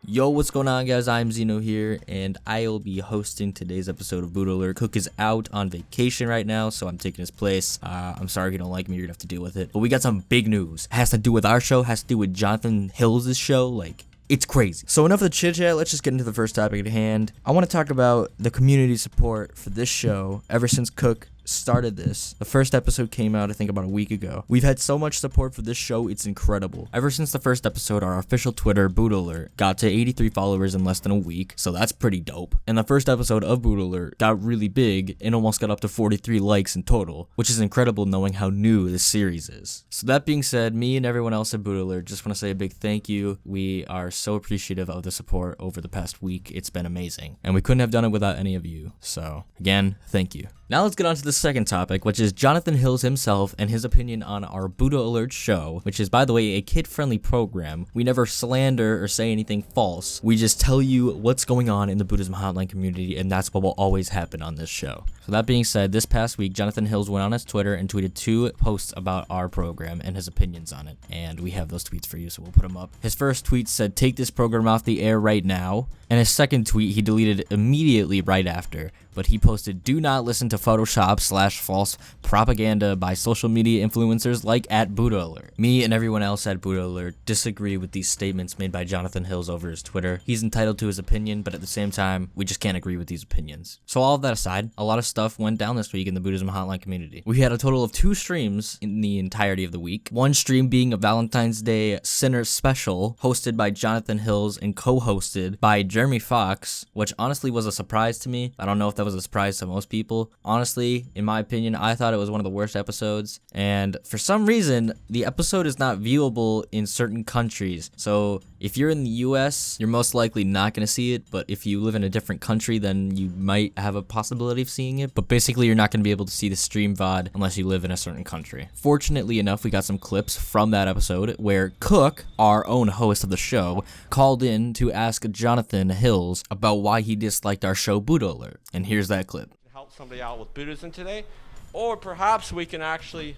Yo, what's going on, guys? I'm Xeno here, and I will be hosting today's episode of BuddhaAlert. Cook is out on vacation right now, so I'm taking his place. I'm sorry if you don't like me, you're gonna have to deal with it. But we got some big news. It has to do with our show, has to do with Jonathon Hills' show, it's crazy. So enough of the chit chat, let's just get into the first topic at hand. I want to talk about the community support for this show ever since Cook started this. The first episode came out, I think, about a week ago. We've had so much support for this show, it's incredible. Ever since the first episode, our official Twitter, BuddhaAlert, got to 83 followers in less than a week, so that's pretty dope. And the first episode of BuddhaAlert got really big and almost got up to 43 likes in total, which is incredible knowing how new this series is. So that being said, me and everyone else at BuddhaAlert just want to say a big thank you. We are so appreciative of the support over the past week. It's been amazing. And we couldn't have done it without any of you. So again, thank you. Now let's get on to the second topic, which is Jonathon Hills himself and his opinion on our BuddhaAlert show, which is, by the way, a kid-friendly program. We never slander or say anything false. We just tell you what's going on in the Buddhism hotline community, and that's what will always happen on this show. So that being said, this past week, Jonathon Hills went on his Twitter and tweeted 2 posts about our program and his opinions on it, and we have those tweets for you, so we'll put them up. His first tweet said, "Take this program off the air right now," and his second tweet he deleted immediately right after, but he posted, "Do not listen to Photoshop/false propaganda by social media influencers like at BuddhaAlert." Me and everyone else at BuddhaAlert disagree with these statements made by Jonathon Hills over his Twitter. He's entitled to his opinion, but at the same time, we just can't agree with these opinions. So all of that aside, a lot of stuff went down this week in the Buddhism hotline community. We had a total of 2 streams in the entirety of the week. One stream being a Valentine's Day Sinner special hosted by Jonathon Hills and co-hosted by Jeremy Fox, which honestly was a surprise to me. I don't know if that was a surprise to most people. Honestly, in my opinion, I thought it was one of the worst episodes, and for some reason, the episode is not viewable in certain countries. So if you're in the US, you're most likely not going to see it, but if you live in a different country, then you might have a possibility of seeing it. But basically, you're not going to be able to see the stream VOD unless you live in a certain country. Fortunately enough, we got some clips from that episode where Cook, our own host of the show, called in to ask Jonathon Hills about why he disliked our show BuddhaAlert. And here's that clip. Help somebody out with Buddhism today, or perhaps we can actually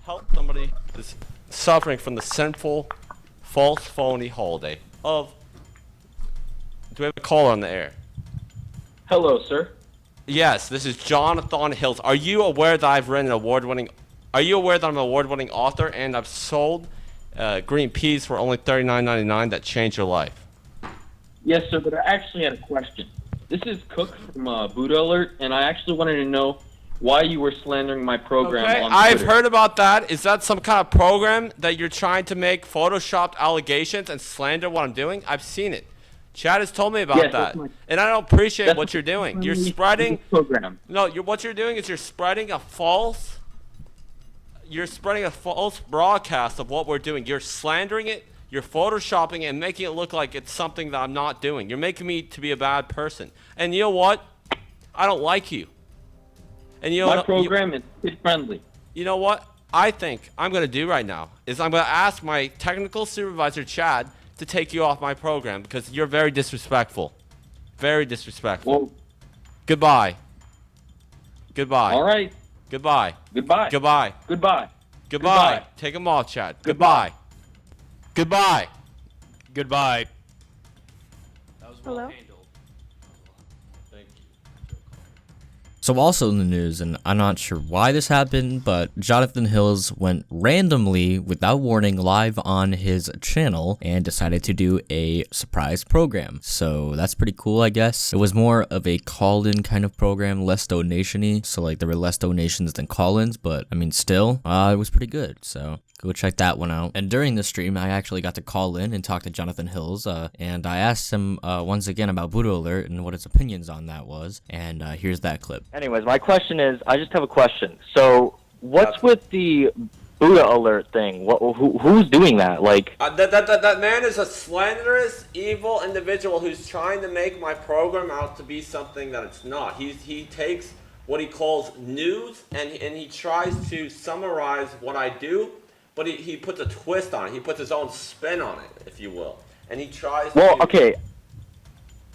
help somebody that's suffering from the sinful, false, phony holiday of. Do we have a caller on the air? Hello, sir. Yes, this is Jonathon Hills. Are you aware that I've written an award-winning? Are you aware that I'm an award-winning author and I've sold green peas for only $39.99 that changed your life? Yes, sir, but I actually had a question. This is Cook from BuddhaAlert, and I actually wanted to know why you were slandering my program Okay, on Twitter. I've heard about that. Is that some kind of program that you're trying to make photoshopped allegations and slander what I'm doing? I've seen it. Chad has told me about that, and I don't appreciate what you're doing. You're spreading program. No, what you're doing is you're spreading a false broadcast of what we're doing. You're slandering it. You're photoshopping it and making it look like it's something that I'm not doing. You're making me to be a bad person. And you know what? I don't like you. And you know my program is kid-friendly. You know what? I think I'm going to do right now is I'm going to ask my technical supervisor, Chad, to take you off my program because you're very disrespectful. Very disrespectful. Well, goodbye. Goodbye. All right. Goodbye. Goodbye. Goodbye. Goodbye. Goodbye. Take them off, Chad. Goodbye. Goodbye. Goodbye. That was well Hello? handled. Thank you. So also in the news, and I'm not sure why this happened, but Jonathon Hills went randomly, without warning, live on his channel and decided to do a surprise program. So that's pretty cool, I guess. It was more of a call-in kind of program, less donation-y. So there were less donations than call-ins, but I mean, still, it was pretty good. So go check that one out. And during the stream, I actually got to call in and talk to Jonathon Hills, and I asked him once again about BuddhaAlert and what his opinions on that was. And here's that clip. Anyways, my question is, I just have a question. So, what's with the BuddhaAlert thing? Who's doing that? That man is a slanderous, evil individual who's trying to make my program out to be something that it's not. He takes what he calls news and he tries to summarize what I do. But he puts a twist on it. He puts his own spin on it, if you will. And he tries Well, to... okay.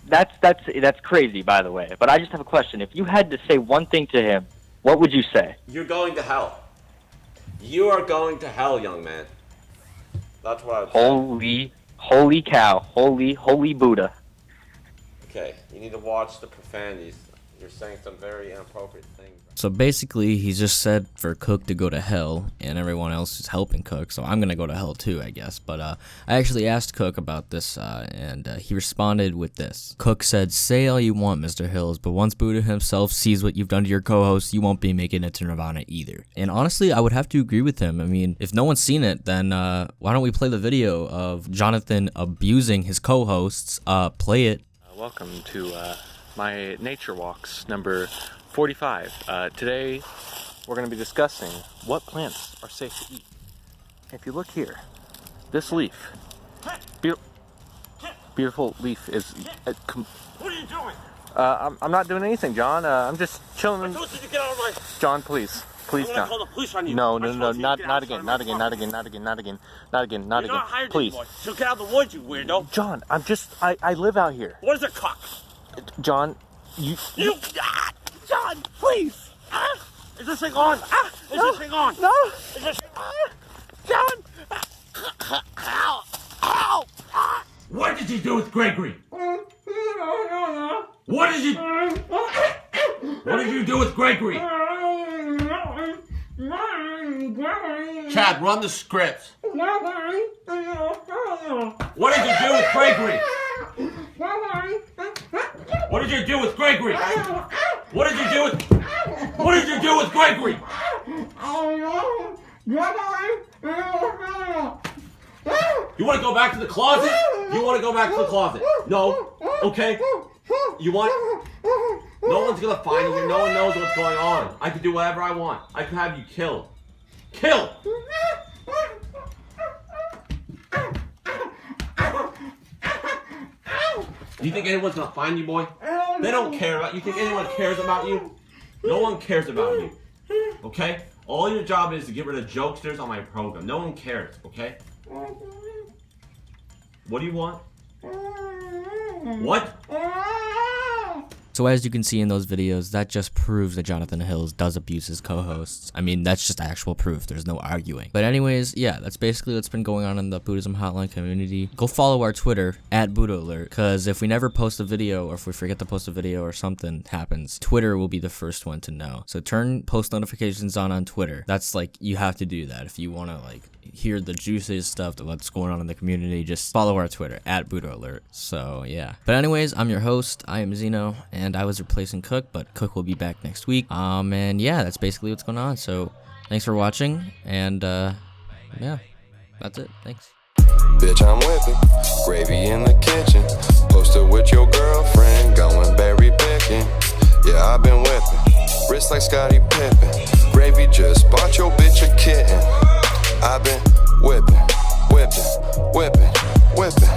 That's crazy, by the way. But I just have a question. If you had to say one thing to him, what would you say? You're going to hell. You are going to hell, young man. That's what I would say. Holy Holy cow. Holy Buddha. Okay, you need to watch the profanities. You're saying some very inappropriate things. So basically, he just said for Cook to go to hell, and everyone else is helping Cook, so I'm gonna go to hell too, I guess. But I actually asked Cook about this, and he responded with this. Cook said, "Say all you want, Mr. Hills, but once Buddha himself sees what you've done to your co-host, you won't be making it to Nirvana either." And honestly, I would have to agree with him. I mean, if no one's seen it, then why don't we play the video of Jonathon abusing his co-hosts? Play it. Welcome to my nature walks number 45. Today we're going to be discussing what plants are safe to eat. If you look here, this leaf, beautiful leaf is... What are you doing? I'm not doing anything, John. I'm just chilling. I told you to get out of my... John, please. Please, I'm John. gonna call the police on you. No, You're not again. Not again. not hired anymore. So get out of the woods, you weirdo. John, I live out here. What is a cock? John, John, please. Is this thing on? Is this thing on? No. Is this... John. Ow. What did you do with Gregory? What did you do with Gregory? Chad, run the script. What did you do with Gregory? What did you do with Gregory? What did you do with Gregory? You want to go back to the closet? No? Okay. You want... No one's gonna find you here. No one knows what's going on. I can do whatever I want. I can have you killed. Kill! Do you think anyone's gonna find you, boy? They don't care about you. Think anyone cares about you? No one cares about you. Okay? All your job is to get rid of jokesters on my program. No one cares, okay? What do you want? What? So as you can see in those videos, that just proves that Jonathon Hills does abuse his co-hosts. I mean, that's just actual proof. There's no arguing. But anyways, yeah, that's basically what's been going on in the Buddhism Hotline community. Go follow our Twitter, @BuddhaAlert, because if we never post a video, or if we forget to post a video or something happens, Twitter will be the first one to know. So turn post notifications on Twitter. That's like, you have to do that if you want to like hear the juiciest stuff, what's going on in the community. Just follow our Twitter, @BuddhaAlert. So yeah. But anyways, I'm your host, IAMXENO, and I was replacing Cook, but Cook will be back next week. And yeah, that's basically what's going on. So thanks for watching, and yeah, that's it. Thanks. Bitch, I'm whipping, gravy in the kitchen, posted with your girlfriend, going berry picking. Yeah, I've been whipping, wrist like Scottie Pippen. Gravy just bought your bitch a kitten. I've been whipping, whipping, whipping, whipping.